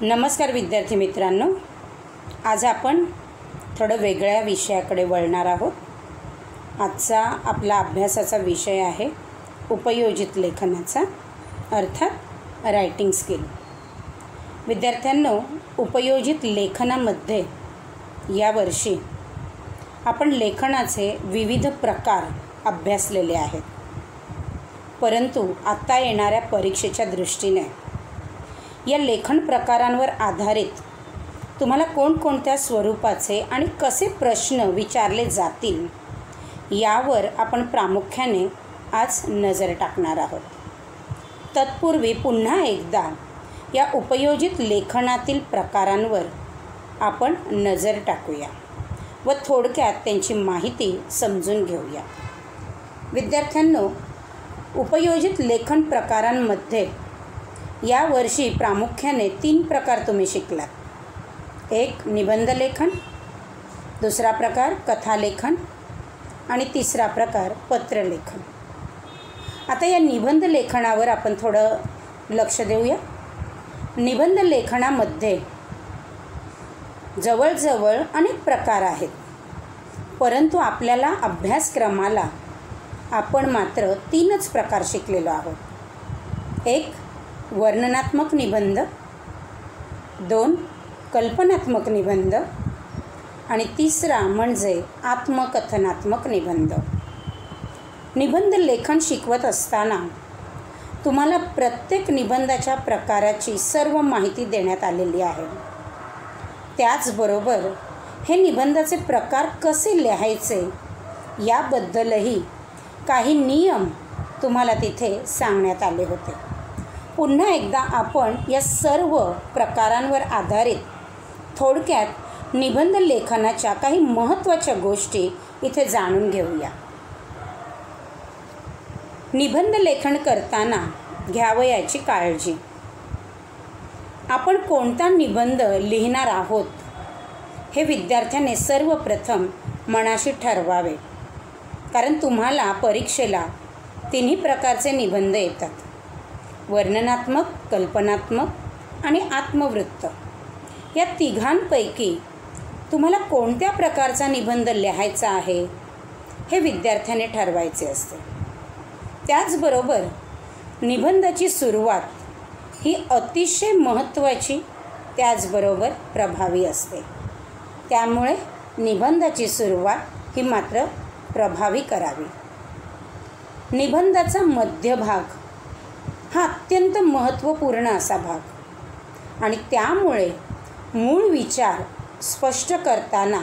नमस्कार विद्यार्थी मित्रांनो, आज आपण थोडं वेगळ्या विषयाकडे वळणार आहोत। आजचा आपला अभ्यासाचा विषय आहे उपयोजित लेखनाचा, अर्थात रायटिंग स्किल। विद्यार्थ्यांनो, उपयोजित लेखनामध्ये यावर्षी आपण लेखनाचे विविध प्रकार अभ्यासलेले आहेत, परंतु आता येणाऱ्या परीक्षेच्या दृष्टीने या लेखन प्रकारांवर आधारित तुम्हाला कोणकोणत्या स्वरूपाचे आणि कसे प्रश्न विचारले जातील यावर आपण प्रामुख्याने आज नजर टाकणार आहोत। तत्पूर्वी पुन्हा एकदा या उपयोजित लेखनातील प्रकारांवर आपण नजर टाकूया व थोडक्यात त्यांची माहिती समजून घेऊया। विद्यार्थ्यांनो, उपयोजित लेखन प्रकारांमध्ये यावर्षी प्रामुख्याने 3 प्रकार तुम्ही शिकलात। एक निबंध लेखन, दुसरा प्रकार कथालेखन आणि तिसरा प्रकार पत्रलेखन। आता या निबंध लेखनावर आपण थोडं लक्ष देऊया। निबंध लेखनामध्ये जवळजवळ अनेक प्रकार आहेत, परंतु आपल्याला अभ्यासक्रमाला आपण मात्र 3च प्रकार शिकलेलो आहोत। एक वर्णनात्मक निबंध, 2 कल्पनात्मक निबंध आणि तिसरा म्हणजे आत्मकथनात्मक निबंध। निबंध लेखन शिकवत असताना तुम्हाला प्रत्येक निबंधाच्या प्रकाराची सर्व माहिती देण्यात आलेली आहे। त्याचबरोबर हे निबंधाचे प्रकार कसे लिहायचे याबद्दलही काही नियम तुम्हाला तिथे सांगण्यात आले होते। पुन्हा एकदा आपण या सर्व प्रकारांवर आधारित थोडक्यात निबंध लेखनाच्या काही महत्त्वाच्या गोष्टी इथे जाणून घेऊया। निबंध लेखन करताना घ्यावयाची काळजी। आपण कोणता निबंध लिहिणार आहोत हे विद्यार्थ्याने सर्वप्रथम मनाशी ठरवावे, कारण तुम्हाला परीक्षेला 3 प्रकारचे निबंध येतात: वर्णनात्मक, कल्पनात्मक आणि आत्मवृत्त। या तिघांपैकी तुम्हाला कोणत्या प्रकारचा निबंध लिहायचा आहे हे विद्यार्थ्याने ठरवायचे असते। त्याचबरोबर निबंधाची सुरुवात ही अतिशय महत्त्वाची, त्याचबरोबर प्रभावी असते। त्यामुळे निबंधाची सुरुवात ही मात्र प्रभावी करावी। निबंधाचा मध्यभाग हा अत्यंत महत्त्वपूर्ण असा भाग, आणि त्यामुळे मूळ विचार स्पष्ट करताना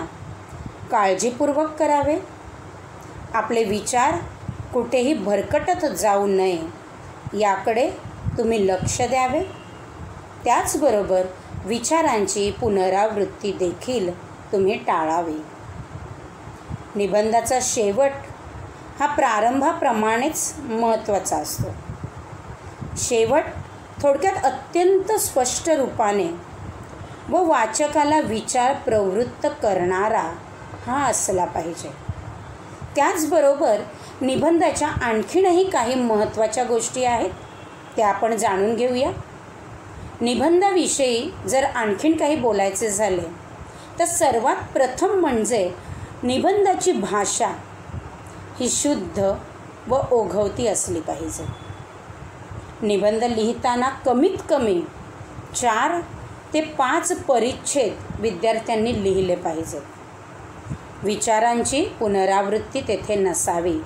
काळजीपूर्वक करावे। आपले विचार कुठेही भरकटत जाऊ नये याकडे तुम्ही लक्ष द्यावे। त्याचबरोबर विचारांची पुनरावृत्ती देखील तुम्ही टाळावी। निबंधाचा शेवट हा प्रारंभाप्रमाणेच महत्त्वाचा असतो। शेवट थोडक्यात अत्यंत स्पष्ट रूपाने व वाचकाला विचार प्रवृत्त करणारा हा असला पाहिजे। त्याचबरोबर निबंधाच्या आणखीनही काही महत्त्वाच्या गोष्टी आहेत, त्या आपण जाणून घेऊया। निबंधाविषयी जर आणखीन काही बोलायचे झाले तर सर्वात प्रथम म्हणजे निबंधाची भाषा ही शुद्ध व ओघवती असली पाहिजे। निबंध लिहिताना कमीत कमी 4 ते 5 परिच्छेद विद्यार्थ्यांनी लिहिले पाहिजेत। विचारांची पुनरावृत्ती तेथे नसावी।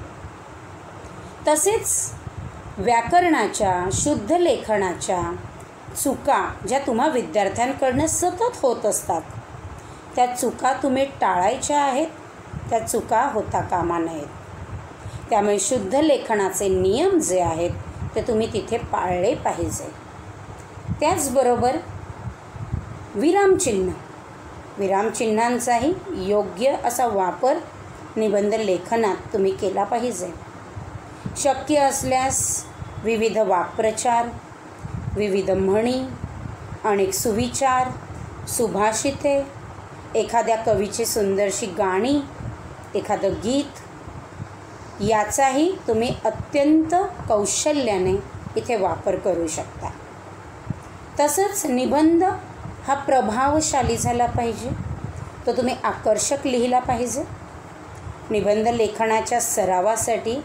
तसेच व्याकरणाच्या, शुद्ध लेखनाच्या चुका ज्या तुम्हा विद्यार्थ्यांकडून सतत होत असतात, त्या चुका तुम्ही टाळायच्या आहेत, त्या चुका होता कामा नयेत। त्यामुळे शुद्ध लेखनाचे नियम जे आहेत ते तुम्ही तिथे पाळले पाहिजे। त्याचबरोबर विरामचिन्हांचाही योग्य असा वापर निबंध लेखनात तुम्ही केला पाहिजे। शक्य असल्यास विविध वाक्प्रचार, विविध म्हणी, अनेक सुविचार, सुभाषिते, एखाद्या कवीची सुंदरशी गाणी, एखादं गीत याचाही तुम्ही अत्यंत कौशल्याने इथे वापर करू शकता। तसंच निबंध हा प्रभावशाली झाला पाहिजे, तो तुम्ही आकर्षक लिहिला पाहिजे. निबंध लेखनाच्या सरावासाठी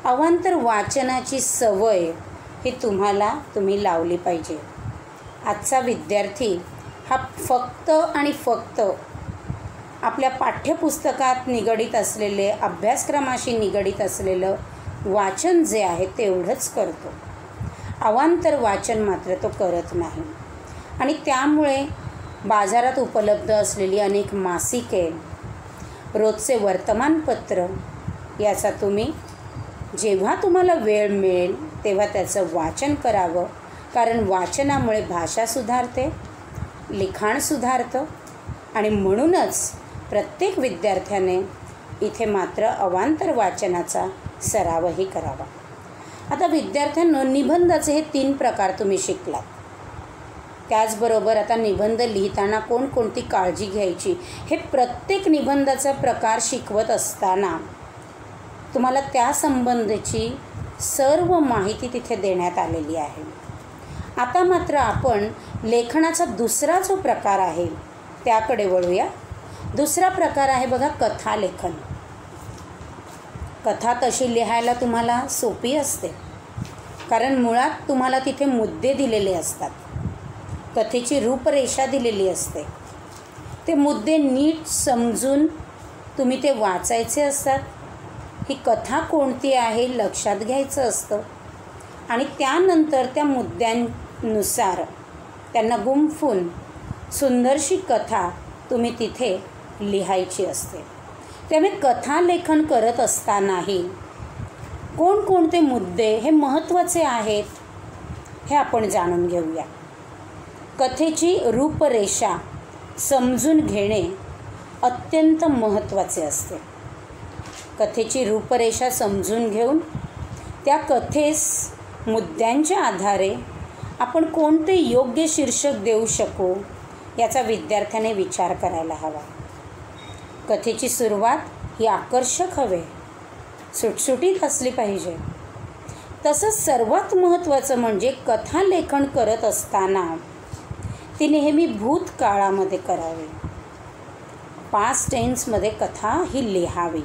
अवांतर वाचनाची सवय ही तुम्ही लावली पाहिजे. आजचा विद्यार्थी हा फक्त आणि फक्त आपल्या पाठ्यपुस्तकात निगडीत असलेले, अभ्यासक्रमाशी निगडीत असलेलं वाचन जे आहे तेवढंच करतो. अवांतर वाचन मात्र तो करत नाही. आणि त्यामुळे बाजारात उपलब्ध असलेली अनेक मासिके, रोजचे वर्तमानपत्र याचा तुम्ही जेव्हा तुम्हाला वेळ मिळेल तेव्हा त्याचं वाचन करावं. कारण वाचनामुळे भाषा सुधारते, लिखाण सुधारतं आणि म्हणूनच प्रत्येक विद्यार्थ्याने इथे मात्र अवांतर वाचनाचा सरावही करावा. आता विद्यार्थ्यांनो, निबंधाचे हे 3 प्रकार तुम्ही शिकलात. त्याचबरोबर आता निबंध लिहिताना कोणकोणती काळजी घ्यायची हे प्रत्येक निबंधाचा प्रकार शिकवत असताना तुम्हाला त्यासंबंधीची सर्व माहिती तिथे देण्यात आलेली आहे. आता मात्र आपण लेखनाचा दुसरा जो प्रकार आहे त्याकडे वळूया. दुसरा प्रकार आहे बघा, कथालेखन. कथा तशी लिहायला तुम्हाला सोपी असते, कारण मुळात तुम्हाला तिथे मुद्दे दिलेले असतात, कथेची रूपरेषा दिलेली असते. ते मुद्दे नीट समजून तुम्ही ते वाचायचे असतात. ही कथा कोणती आहे लक्षात घ्यायचं असतं आणि त्यानंतर त्या मुद्द्यांनुसार त्यांना गुंफून सुंदरशी कथा तुम्ही तिथे लिहायची असते. त्यामुळे कथालेखन करत असतानाही कोणकोणते मुद्दे हे महत्त्वाचे आहेत हे आपण जाणून घेऊया. कथेची रूपरेषा समजून घेणे अत्यंत महत्त्वाचे असते. कथेची रूपरेषा समजून घेऊन त्या कथेस मुद्द्यांच्या आधारे आपण कोणते योग्य शीर्षक देऊ शकू याचा विद्यार्थ्याने विचार करायला हवा. कथेची सुरुवात ही आकर्षक हवे, सुटसुटीत असली पाहिजे. तसंच सर्वात महत्त्वाचं म्हणजे कथालेखन करत असताना ती नेहमी भूतकाळामध्ये करावी. पास्ट टेन्समध्ये कथा ही लिहावी.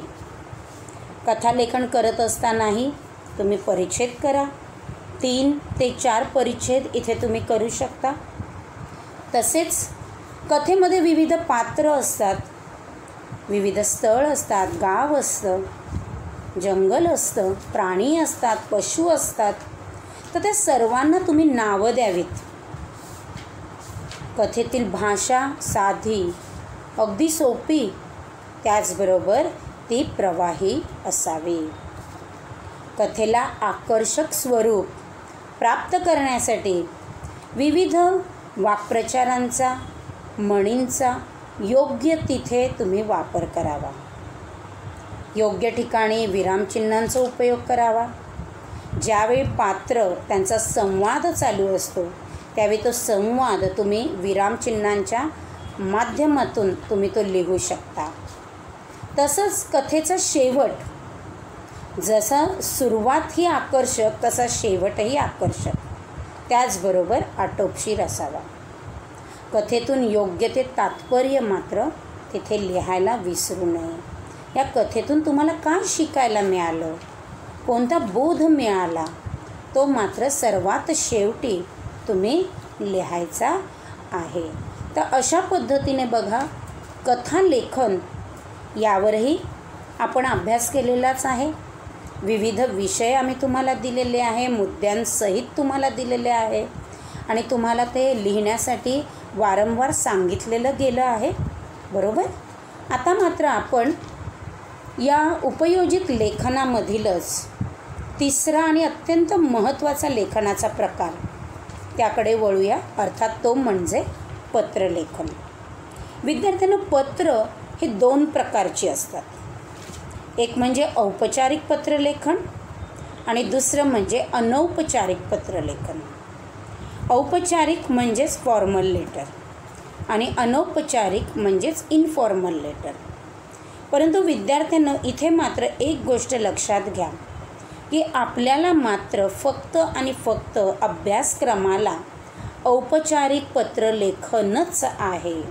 कथालेखन करत असतानाही तुम्ही परिच्छेद करा. 3 ते 4 परिच्छेद इथे तुम्ही करू शकता. तसेच कथेमध्ये विविध पात्र असतात, विविध स्थळ असतात, गाव असतं, जंगल असतं, प्राणी असतात, पशु असतात. तर त्या सर्वांना तुम्ही नावं द्यावीत. कथेतील भाषा साधी, अगदी सोपी, त्याचबरोबर ती प्रवाही असावी. कथेला आकर्षक स्वरूप प्राप्त करण्यासाठी विविध वाक्प्रचारांचा, म्हणींचा योग्य तिथे तुम्ही वापर करावा. योग्य ठिकाणी विरामचिन्हांचा उपयोग करावा. ज्यावेळी पात्र त्यांचा संवाद चालू असतो त्यावेळी तो संवाद तुम्ही विरामचिन्हांच्या माध्यमातून तुम्ही तो लिहू शकता. तसंच कथेचा शेवट, जसा सुरुवात ही आकर्षक तसा शेवटही आकर्षक, त्याचबरोबर आटोपशीर असावा. कथेतून योग्य ते तात्पर्य मात्र तिथे लिहायला विसरू नये. या कथेतून तुम्हाला काय शिकायला मिळालं, कोणता बोध मिळाला, तो मात्र सर्वात शेवटी तुम्ही लिहायचा आहे. तर अशा पद्धतीने बघा, कथालेखन यावरही आपण अभ्यास केलेलाच आहे. विविध विषय आम्ही तुम्हाला दिलेले आहे, मुद्द्यांसहित तुम्हाला दिलेले आहे आणि तुम्हाला ते लिहिण्यासाठी वारंवार सांगितलेलं गेलं आहे, बरोबर. आता मात्र आपण या उपयोजित लेखनामधीलच तिसरा आणि अत्यंत महत्त्वाचा लेखनाचा प्रकार त्याकडे वळूया. अर्थात तो म्हणजे पत्रलेखन. विद्यार्थ्यांना पत्र हे 2 प्रकारची असतात. एक म्हणजे औपचारिक पत्रलेखन आणि दुसरं म्हणजे अनौपचारिक पत्रलेखन. औपचारिक म्हणजेच फॉर्मल लेटर आणि अनौपचारिक म्हणजेच इनफॉर्मल लेटर. परंतु विद्यार्थ्यांना इथे मात्र एक गोष्ट लक्षात घ्या की आपल्याला मात्र फक्त आणि फक्त अभ्यासक्रमाला औपचारिक पत्रलेखनच आहे.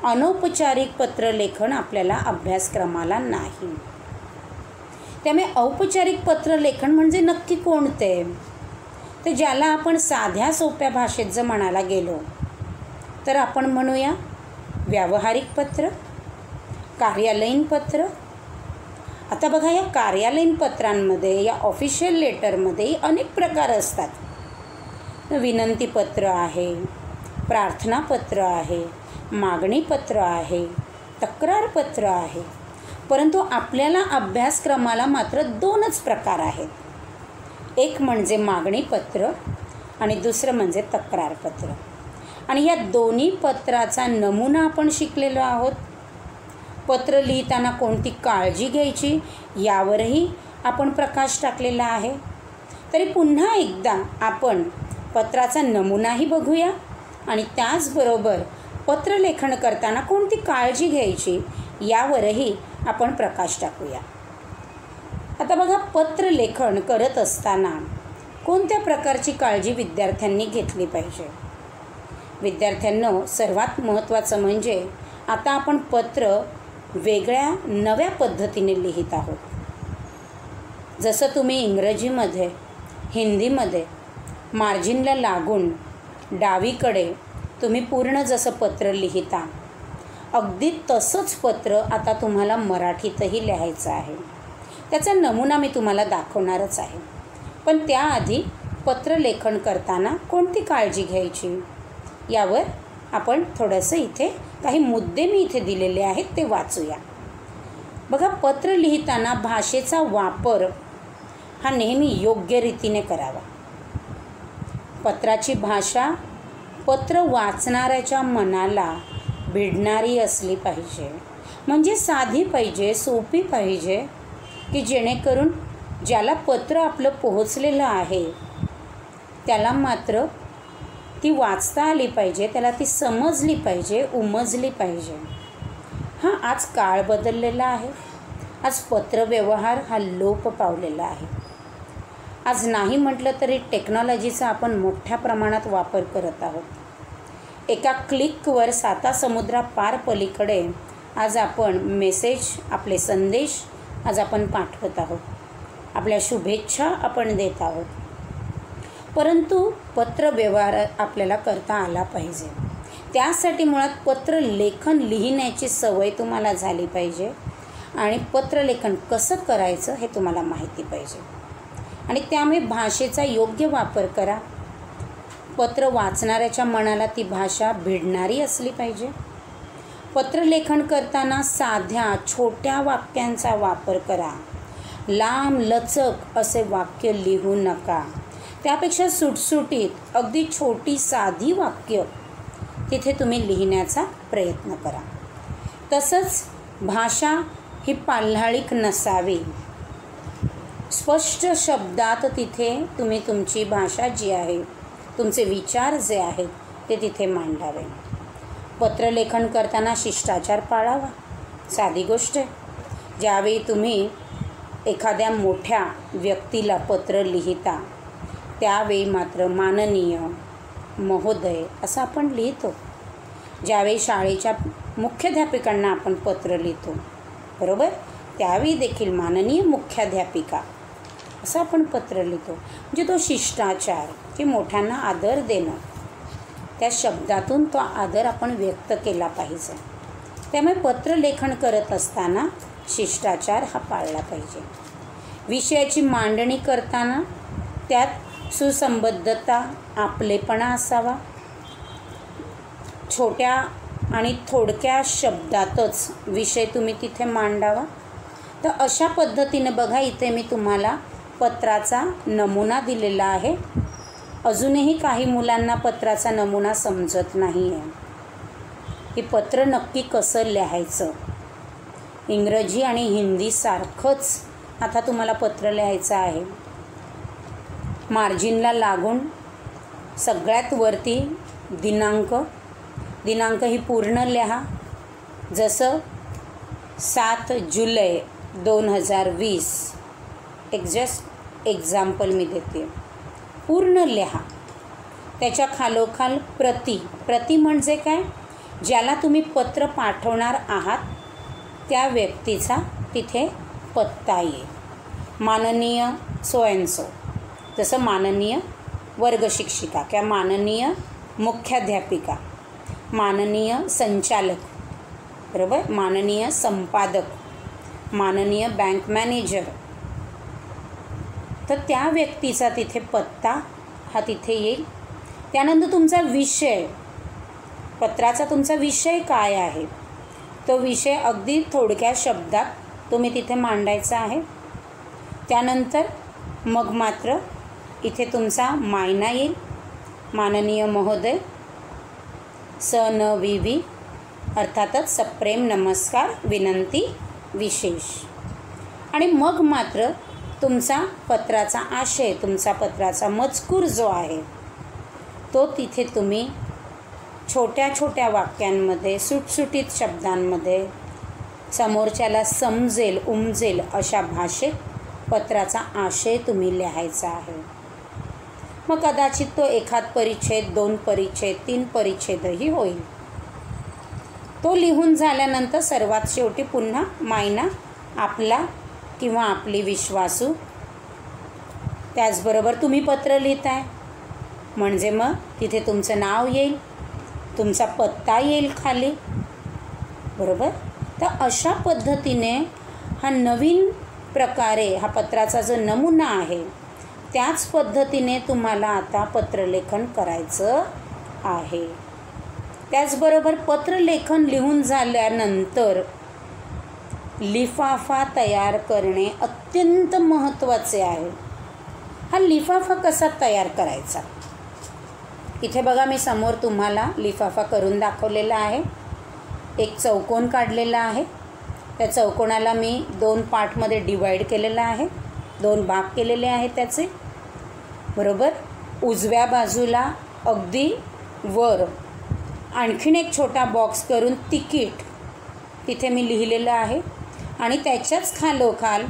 अनौपचारिक पत्रलेखन आपल्याला अभ्यासक्रमाला नाही. त्यामुळे औपचारिक पत्रलेखन म्हणजे नक्की कोणते? तर ज्याला आपण साध्या सोप्या भाषेत जर म्हणायला गेलो तर आपण म्हणूया व्यावहारिक पत्र, कार्यालयीन पत्र. आता बघा, या कार्यालयीन पत्रांमध्ये, या ऑफिशियल लेटरमध्ये अनेक प्रकार असतात. विनंतीपत्र आहे, प्रार्थनापत्र आहे, मागणीपत्र आहे, तक्रारपत्र आहे. परंतु आपल्याला अभ्यासक्रमाला मात्र 2च प्रकार आहेत. एक म्हणजे मागणीपत्र आणि दुसरं म्हणजे तक्रारपत्र. आणि या दोन्ही पत्राचा नमुना आपण शिकलेलो आहोत. पत्र लिहिताना कोणती काळजी घ्यायची यावरही आपण प्रकाश टाकलेला आहे. तरी पुन्हा एकदा आपण पत्राचा नमुनाही बघूया आणि त्याचबरोबर पत्रलेखन करताना कोणती काळजी घ्यायची यावरही आपण प्रकाश टाकूया. आता बघा, पत्रलेखन करत असताना कोणत्या प्रकारची काळजी विद्यार्थ्यांनी घेतली पाहिजे? विद्यार्थ्यांनो, सर्वात महत्त्वाचं म्हणजे आता आपण पत्र वेगळ्या नव्या पद्धतीने लिहित आहोत. जसं तुम्ही इंग्रजीमध्ये, हिंदीमध्ये मार्जिनला लागून डावीकडे तुम्ही पूर्ण जसं पत्र लिहिता, अगदी तसंच पत्र आता तुम्हाला मराठीतही लिहायचं आहे. त्याचा नमुना मी तुम्हाला दाखवणारच आहे. पण त्याआधी पत्रलेखन करताना कोणती काळजी घ्यायची यावर आपण थोडंसं इथे काही मुद्दे मी इथे दिलेले आहेत ते वाचूया. बघा, पत्र लिहिताना भाषेचा वापर हा नेहमी योग्य रीतीने करावा. पत्राची भाषा पत्र वाचणाऱ्याच्या मनाला भिडणारी असली पाहिजे. म्हणजे साधी पाहिजे, सोपी पाहिजे, की जेणेकरून ज्याला पत्र आपलं पोहोचलेलं आहे त्याला मात्र ती वाचता आली पाहिजे, त्याला ती समजली पाहिजे, उमजली पाहिजे. हां, आज काळ बदललेला आहे. आज पत्रव्यवहार हा लोप पावलेला आहे. आज नाही म्हटलं तरी टेक्नॉलॉजीचा आपण मोठ्या प्रमाणात वापर करत आहोत. एका क्लिकवर सातासमुद्रापार पलीकडे आज आपण मेसेज, आपले संदेश आज आपण पाठवत आहोत. आपल्या शुभेच्छा आपण देत आहोत. परंतु पत्रव्यवहार आपल्याला करता आला पाहिजे. त्यासाठी मुळात पत्रलेखन लिहिण्याची सवय तुम्हाला झाली पाहिजे आणि पत्रलेखन कसं करायचं हे तुम्हाला माहिती पाहिजे. आणि त्यामुळे भाषेचा योग्य वापर करा. पत्र वाचणाऱ्याच्या मनाला ती भाषा भिडणारी असली पाहिजे. पत्रलेखन करताना साध्या छोट्या वाक्यांचा वापर करा. लांब लचक असे वाक्य लिहू नका. त्यापेक्षा सुटसुटीत अगदी छोटी साधी वाक्य तिथे तुम्ही लिहिण्याचा प्रयत्न करा. तसंच भाषा ही पाल्हाळिक नसावी. स्पष्ट शब्दात तिथे तुम्ही तुमची भाषा जी आहे, तुमचे विचार जे आहेत ते तिथे मांडावे. पत्रलेखन करताना शिष्टाचार पाळावा. साधी गोष्ट आहे. ज्यावेळी तुम्ही एखाद्या मोठ्या व्यक्तीला पत्र लिहिता त्यावेळी मात्र माननीय, महोदय असं आपण लिहितो. ज्यावेळी शाळेच्या मुख्याध्यापिकांना आपण पत्र लिहितो, बरोबर, त्यावेळी देखील माननीय मुख्याध्यापिका असं आपण पत्र लिहितो. म्हणजे तो शिष्टाचार, की मोठ्यांना आदर देणं, त्या शब्दातून तो आदर आपण व्यक्त केला पाहिजे. त्यामुळे पत्रलेखन करत असताना शिष्टाचार हा पाळला पाहिजे. विषयाची मांडणी करताना त्यात सुसंबद्धता, आपलेपणा असावा. छोट्या आणि थोडक्या शब्दातच विषय तुम्ही तिथे मांडावा. तर अशा पद्धतीने बघा, इथे मी तुम्हाला पत्राचा नमुना दिलेला आहे. अजूनही काही मुलांना पत्राचा नमुना समजत नाही आहे की पत्र नक्की कसं लिहायचं. इंग्रजी आणि हिंदीसारखंच आता तुम्हाला पत्र लिहायचं आहे. मार्जिनला लागून सगळ्यात वरती दिनांक ही पूर्ण लिहा. जसं 7 जुलै 2020, एक जस्ट एक्झाम्पल मी देते. पूर्ण लिहा. त्याच्या खालोखाल प्रति. प्रति म्हणजे काय? ज्याला तुम्ही पत्र पाठवणार आहात त्या व्यक्तीचा तिथे पत्ता येईल. माननीय सो अँड सो, जसं माननीय वर्गशिक्षिका किंवा माननीय मुख्याध्यापिका, माननीय संचालक, बरोबर, माननीय संपादक, माननीय बँक मॅनेजर. तर त्या व्यक्तीचा तिथे पत्ता हा तिथे येईल. त्यानंतर तुमचा विषय, पत्राचा तुमचा विषय काय आहे तो विषय अगदी थोडक्या शब्दात तुम्ही तिथे मांडायचा आहे. त्यानंतर मग मात्र इथे तुमचा मायना येईल. माननीय महोदय, स न वि वि, अर्थातच सप्रेम नमस्कार, विनंती, विशेष. आणि मग मात्र तुमचा पत्राचा आशय, तुमचा पत्राचा मजकूर जो आहे तो तिथे तुम्ही छोट्या छोट्या वाक्यांमध्ये, सुटसुटीत शब्दांमध्ये, समोरच्याला समजेल उमजेल अशा भाषेत पत्राचा आशय तुम्ही लिहायचा आहे. मग कदाचित तो एखाद परिच्छेद, 2 परिच्छेद, 3 परिच्छेदही होईल. तो लिहून झाल्यानंतर सर्वात शेवटी पुन्हा मायना आपला किंवा आपली विश्वासू. त्याचबरोबर तुम्ही पत्र लिहिताय म्हणजे मग तिथे तुमचं नाव येईल, तुमचा पत्ता येईल खाली, बरोबर. तर अशा पद्धतीने हा नवीन प्रकारे हा पत्राचा जो नमुना आहे त्याच पद्धतीने तुम्हाला आता पत्रलेखन करायचं आहे. त्याचबरोबर पत्रलेखन लिहून झाल्यानंतर लिफाफा तयार करणे अत्यंत महत्त्वाचे आहे. हा लिफाफा कसा तयार करायचा? इथे बघा, मी समोर तुम्हाला लिफाफा करून दाखवलेला आहे. एक चौकोन काढलेला आहे. त्या चौकोनाला मी 2 पार्टमध्ये डिवाईड केलेला आहे, 2 भाग केलेले आहेत त्याचे, बरोबर. उजव्या बाजूला अगदी वर आणखीन एक छोटा बॉक्स करून तिकीट तिथे मी लिहिलेलं आहे. आणि त्याच्याच खालोखाल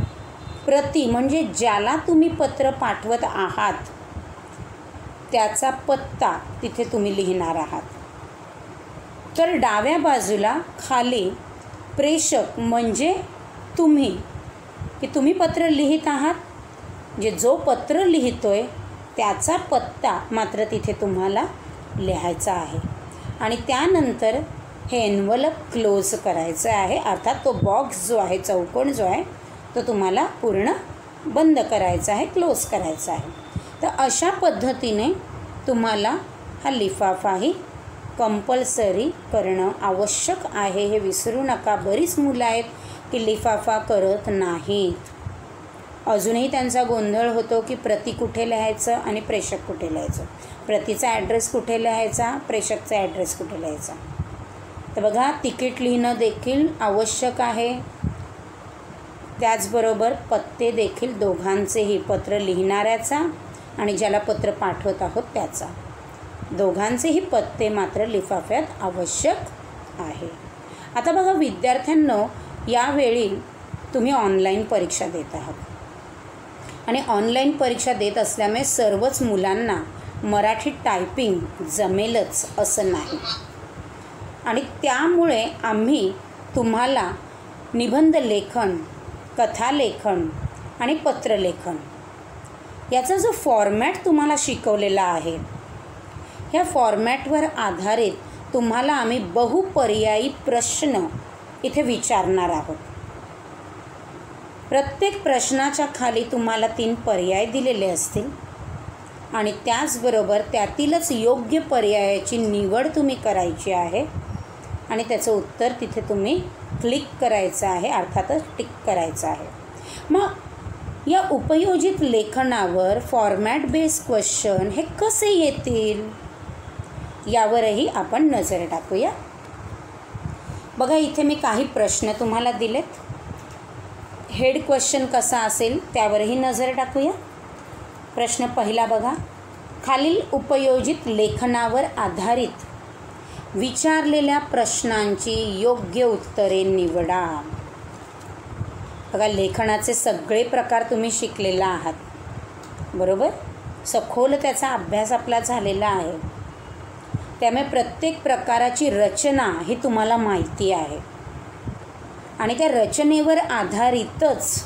प्रति म्हणजे ज्याला तुम्ही पत्र पाठवत आहात त्याचा पत्ता तिथे तुम्ही लिहिणार आहात. तर डाव्या बाजूला खाली प्रेषक म्हणजे तुम्ही, की तुम्ही पत्र लिहित आहात, जे जो पत्र लिहितोय त्याचा पत्ता मात्र तिथे तुम्हाला लिहायचा आहे. आणि त्यानंतर हे एन्व्हलप क्लोज करायचं आहे. अर्थात तो बॉक्स जो आहे, चौकोन जो आहे तो तुम्हाला पूर्ण बंद करायचा आहे, क्लोज करायचा आहे. तर अशा पद्धतीने तुम्हाला हा लिफाफाही कंपल्सरी करणं आवश्यक आहे. हे विसरू नका. बरीच मुलं आहेत की लिफाफा करत नाहीत. अजूनही त्यांचा गोंधळ होतो की प्रति कुठे लिहायचं आणि प्रेषक कुठे लिहायचं, प्रतीचा ॲड्रेस कुठे लिहायचा, प्रेषकचा ॲड्रेस कुठे लिहायचा. तर बघा, तिकीट लिहिणं देखील आवश्यक आहे. त्याचबरोबर पत्ते देखील, दोघांचेही, पत्र लिहिणाऱ्याचा आणि ज्याला पत्र पाठवत आहोत त्याचा, दोघांचेही पत्ते मात्र लिफाफ्यात आवश्यक आहे. आता बघा विद्यार्थ्यांनो, यावेळी तुम्ही ऑनलाईन परीक्षा देत आहात आणि ऑनलाईन परीक्षा देत असल्यामुळे सर्वच मुलांना मराठी टायपिंग जमेलच असं नाही. आणि त्यामुळे आम्ही तुम्हाला निबंध लेखन, कथालेखन आणि पत्रलेखन याचा जो फॉर्मॅट तुम्हाला शिकवलेला आहे, ह्या फॉर्मॅटवर आधारित तुम्हाला आम्ही बहुपर्यायी प्रश्न इथे विचारणार आहोत. प्रत्येक प्रश्नाच्या खाली तुम्हाला 3 पर्याय दिलेले असतील आणि त्याचबरोबर त्यातीलच योग्य पर्यायाची निवड तुम्ही करायची आहे आणि त्याचं उत्तर तिथे तुम्ही क्लिक करायचं आहे, अर्थातच टिक करायचं आहे. मग या उपयोजित लेखनावर फॉर्मॅट बेस क्वेश्चन हे कसे येतील यावरही आपण नजर टाकूया. बघा, इथे मी काही प्रश्न तुम्हाला दिलेत. हेड क्वेश्चन कसा असेल त्यावरही नजर टाकूया. प्रश्न पहिला बघा, खालील उपयोजित लेखनावर आधारित विचारलेल्या प्रश्नांची योग्य उत्तरे निवडा. बघा, लेखनाचे सगळे प्रकार तुम्ही शिकलेला आहात, बरोबर. सखोल त्याचा अभ्यास आपला झालेला आहे. त्यामुळे प्रत्येक प्रकाराची रचना ही तुम्हाला माहिती आहे आणि त्या रचनेवर आधारितच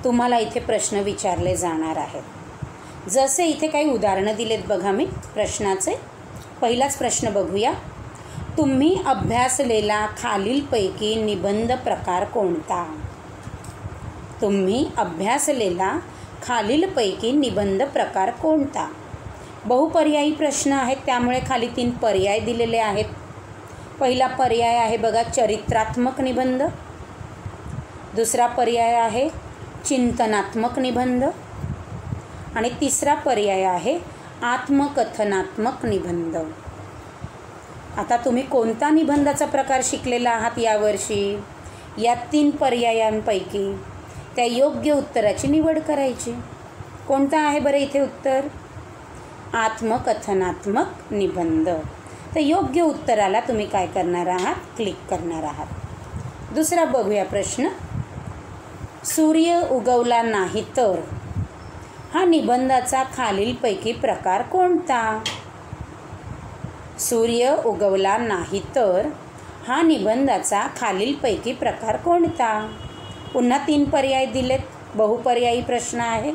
तुम्हाला इथे प्रश्न विचारले जाणार आहेत. जसे इथे काही उदाहरणं दिलेत बघा मी प्रश्नाचे. पहिलाच प्रश्न बघूया. तुम्ही अभ्यासलेला खालीलपैकी निबंध प्रकार कोणता? तुम्ही अभ्यासलेला खालीलपैकी निबंध प्रकार कोणता? बहुपर्यायी प्रश्न आहेत, त्यामुळे खाली 3 पर्याय दिलेले आहेत. पहिला पर्याय आहे बघा चरित्रात्मक निबंध. दुसरा पर्याय आहे चिंतनात्मक निबंध आणि तिसरा पर्याय आहे आत्मकथनात्मक निबंध. आता तुम्ही कोणता निबंधाचा प्रकार शिकलेला आहात यावर्षी? या 3 पर्यायांपैकी त्या योग्य उत्तराची निवड करायची. कोणता आहे बरं इथे उत्तर? आत्मकथनात्मक निबंध. तर योग्य उत्तराला तुम्ही काय करणार आहात? क्लिक करणार आहात. दुसरा बघूया प्रश्न. सूर्य उगवला नाही तर हा निबंधाचा खालीलपैकी प्रकार कोणता? सूर्य उगवला नाही तर हा निबंधाचा खालीलपैकी प्रकार कोणता? पुन्हा 3 पर्याय दिलेत. बहुपर्यायी प्रश्न आहे.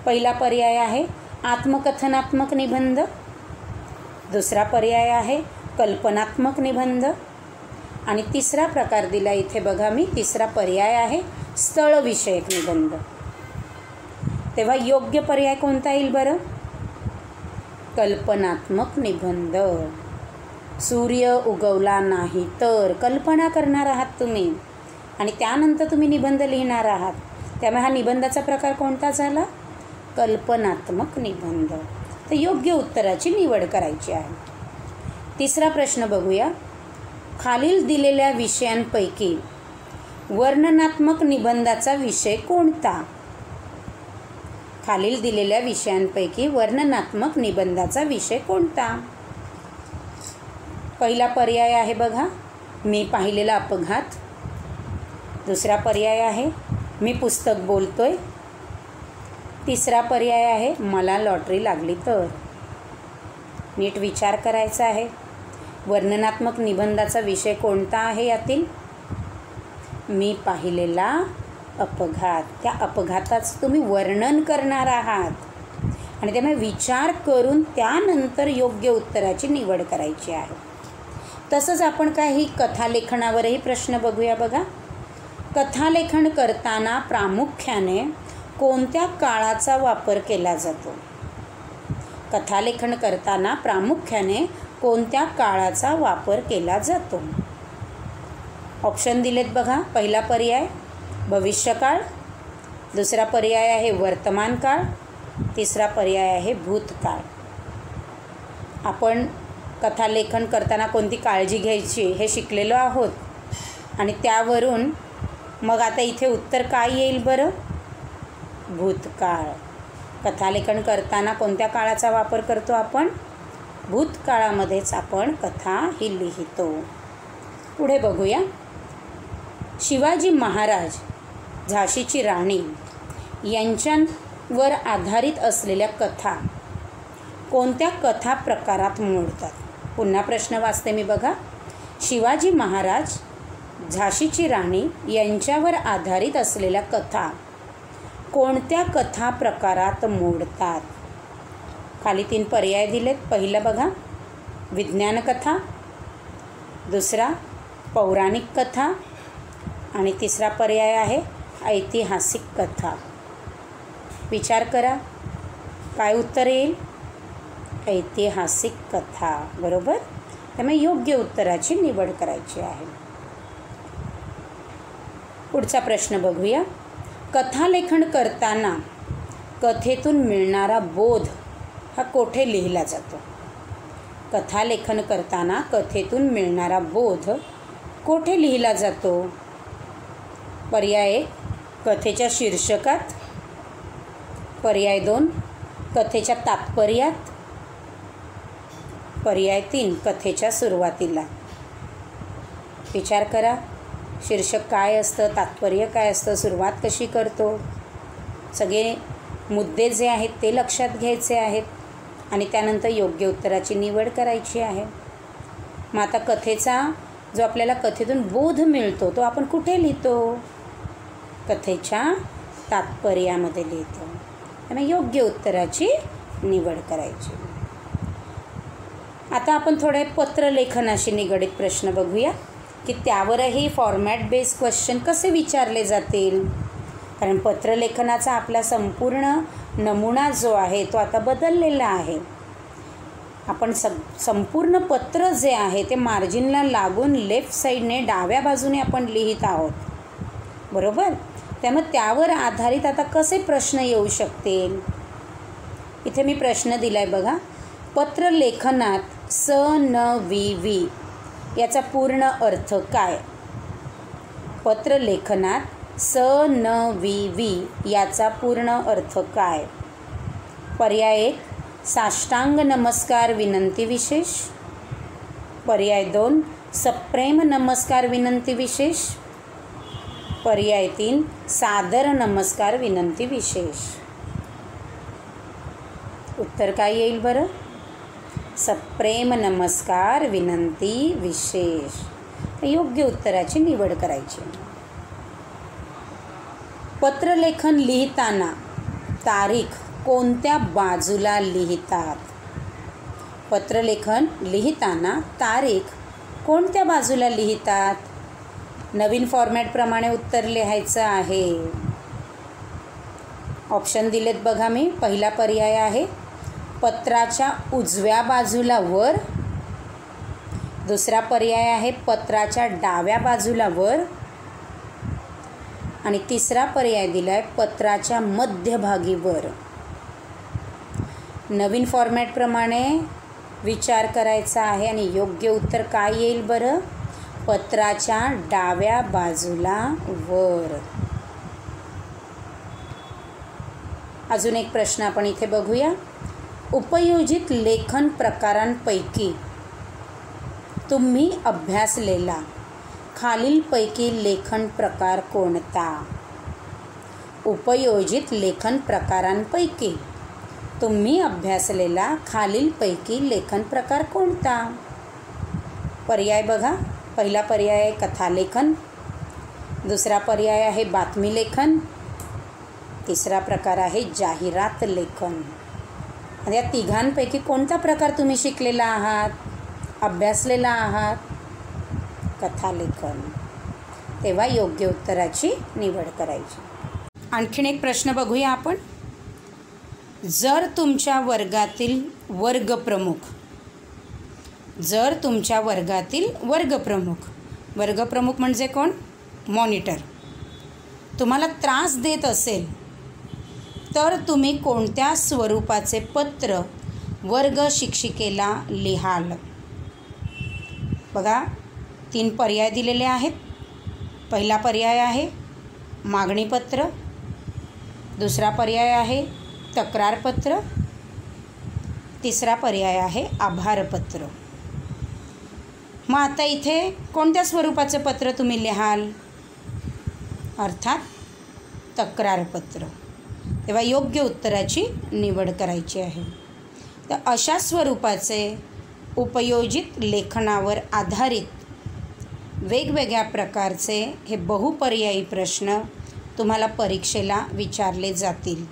पहिला पर्याय आहे आत्मकथनात्मक निबंध. दुसरा पर्याय आहे कल्पनात्मक निबंध आणि तिसरा प्रकार दिला इथे बघा मी. तिसरा पर्याय आहे स्थळविषयक निबंध. तेव्हा योग्य पर्याय कोणता येईल बरं? कल्पनात्मक निबंध. सूर्य उगवला नाही तर कल्पना करणार आहात तुम्ही आणि त्यानंतर तुम्ही निबंध लिहिणार आहात. त्यामुळे हा निबंधाचा प्रकार कोणता झाला? कल्पनात्मक निबंध. तर योग्य उत्तराची निवड करायची आहे. तिसरा प्रश्न बघूया. खालील दिलेल्या विषयांपैकी वर्णनात्मक निबंधाचा विषय कोणता? खालील दिलेल्या विषयांपैकी वर्णनात्मक निबंधाचा विषय कोणता? पहिला पर्याय आहे बघा मी पाहिलेला अपघात. दुसरा पर्याय आहे मी पुस्तक बोलतोय. तिसरा पर्याय आहे मला लॉटरी लागली तर. नीट विचार करायचा आहे. वर्णनात्मक निबंधाचा विषय कोणता आहे यातील? मी पाहिलेला अपघात. त्या अपघाताचं तुम्ही वर्णन करणार आहात आणि त्यामुळे विचार करून त्यानंतर योग्य उत्तराची निवड करायची आहे. तसंच आपण काही कथालेखनावरही प्रश्न बघूया बघा. कथालेखन करताना प्रामुख्याने कोणत्या काळाचा वापर केला जातो? कथालेखन करताना प्रामुख्याने कोणत्या काळाचा वापर केला जातो? ऑप्शन दिलेत बघा. पहिला पर्याय भविष्यकाळ. दुसरा पर्याय आहे वर्तमान काळ. तिसरा पर्याय आहे भूतकाळ. आपण कथालेखन करताना कोणती काळजी घ्यायची हे शिकलेलो आहोत आणि त्यावरून मग आता इथे उत्तर काय येईल बरं? भूतकाळ. कथालेखन करताना कोणत्या काळाचा वापर करतो आपण? भूतकाळामध्येच आपण कथा ही लिहितो. पुढे बघूया. शिवाजी महाराज, झाशीची राणी यांच्यावर आधारित असलेल्या कथा कोणत्या कथा प्रकारात मोडतात? पुन्हा प्रश्न वाचते मी बघा. शिवाजी महाराज, झाशीची राणी यांच्यावर आधारित असलेल्या कथा कोणत्या कथा प्रकारात मोडतात? खाली 3 पर्याय दिलेत. पहिलं बघा विज्ञान कथा. दुसरा पौराणिक कथा आणि तिसरा पर्याय आहे ऐतिहासिक कथा. विचार करा काय उत्तर येईल? ऐतिहासिक कथा. बरोबर. त्यामुळे योग्य उत्तराची निवड करायची आहे. पुढचा प्रश्न बघूया. कथालेखन करताना कथेतून मिळणारा बोध हा कोठे लिहिला जातो? कथालेखन करताना कथेतून मिळणारा बोध कोठे लिहिला जातो? पर्याय 1 कथेच्या शीर्षकात. पर्याय 2 कथेच्या तात्पर्यात. पर्याय 3 कथेच्या सुरुवातीला. विचार करा. शीर्षक काय असतं? तात्पर्य काय असतं? सुरुवात कशी करतो? सगळे मुद्दे जे आहेत ते लक्षात घ्यायचे आहेत आणि त्यानंतर योग्य उत्तराची निवड करायची आहे. मग आता कथेचा जो आपल्याला कथेतून बोध मिळतो तो आपण कुठे लिहितो? कथेच्या तात्पर्यामध्ये लिहितो. त्यामुळे योग्य उत्तराची निवड करायची. आता आपण थोडे पत्रलेखनाशी निगडित प्रश्न बघूया की त्यावरही फॉर्मॅट बेस्ड क्वेश्चन कसे विचारले जातील. कारण पत्रलेखनाचा आपला संपूर्ण नमुना जो आहे तो आता बदललेला आहे. आपण संपूर्ण पत्र जे आहे ते मार्जिनला लागून लेफ्ट साईडने डाव्या बाजूने आपण लिहित आहोत, बरोबर. त्यामुळे त्यावर आधारित आता कसे प्रश्न येऊ शकतील. इथे मी प्रश्न दिला आहे बघा. पत्रलेखनात स न वी वी याचा पूर्ण अर्थ काय? पत्रलेखनात स न वी वी याचा पूर्ण अर्थ काय? पर्याय 1 साष्टांग नमस्कार विनंती विशेष. पर्याय 2 सप्रेम नमस्कार विनंती विशेष. पर्याय 3 सादर नमस्कार विनंती विशेष. उत्तर काय येईल बरं? सप्रेम नमस्कार विनंती विशेष. योग्य उत्तराची निवड करायची. पत्रलेखन लिहिताना तारीख कोणत्या बाजूला लिहितात? पत्रलेखन लिहिताना तारीख कोणत्या बाजूला लिहितात? नवीन फॉर्मॅटप्रमाणे उत्तर लिहायचं आहे. ऑप्शन दिलेत बघा मी. पहिला पर्याय आहे पत्राच्या उजव्या बाजूला वर. दुसरा पर्याय आहे पत्राच्या डाव्या बाजूला वर. आणि तिसरा पर्याय दिला आहे पत्राच्या मध्यभागी वर. नवीन फॉर्मॅटप्रमाणे विचार करायचा आहे आणि योग्य उत्तर काय येईल बरं? पत्राच्या डाव्या बाजूला वर. अजून एक प्रश्न आपण इथे बघूया. उपयोजित लेखन प्रकारांपैकी तुम्ही अभ्यासलेला खालीलपैकी लेखन प्रकार कोणता? उपयोजित लेखन प्रकारांपैकी तुम्ही अभ्यासलेला खालीलपैकी लेखन प्रकार कोणता? पर्याय बघा. पहिला पर्याय आहे कथालेखन. दुसरा पर्याय आहे बातमी लेखन. तिसरा प्रकार आहे जाहिरात लेखन. आणि या तिघांपैकी कोणता प्रकार तुम्ही शिकलेला आहात, अभ्यासलेला आहात? कथालेखन. तेव्हा योग्य उत्तराची निवड करायची. आणखीन एक प्रश्न बघूया आपण. जर तुमच्या वर्गातील वर्गप्रमुख वर्गप्रमुख म्हणजे कोण? मॉनिटर तुम्हाला त्रास देत असेल तर तुम्ही कोणत्या स्वरूपाचे पत्र वर्ग शिक्षिकेला लिहाल? बघा 3 पर्याय दिलेले आहेत. पहिला पर्याय आहे मागणीपत्र. दुसरा पर्याय आहे तक्रारपत्र. तिसरा पर्याय आहे आभारपत्र. मग आता इथे कोणत्या स्वरूपाचं पत्र तुम्ही लिहाल? अर्थात तक्रारपत्र. तेव्हा योग्य उत्तराची निवड करायची आहे. तर अशा स्वरूपाचे उपयोजित लेखनावर आधारित वेगवेगळ्या प्रकारचे हे बहुपर्यायी प्रश्न तुम्हाला परीक्षेला विचारले जातील.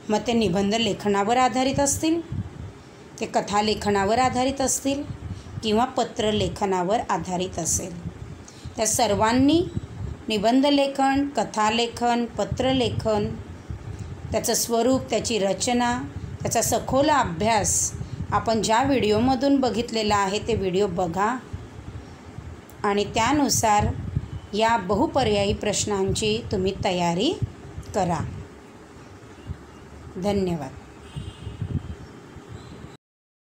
मग ते निबंध लेखनावर आधारित असतील, ते कथालेखनावर आधारित असतील किंवा पत्रलेखनावर आधारित असेल. त्या सर्वांनी निबंधलेखन, कथालेखन, पत्रलेखन, त्याचं स्वरूप, त्याची रचना, त्याचा सखोल अभ्यास आपण ज्या व्हिडिओमधून बघितलेला आहे ते व्हिडिओ बघा आणि त्यानुसार या बहुपर्यायी प्रश्नांची तुम्ही तयारी करा. धन्यवाद.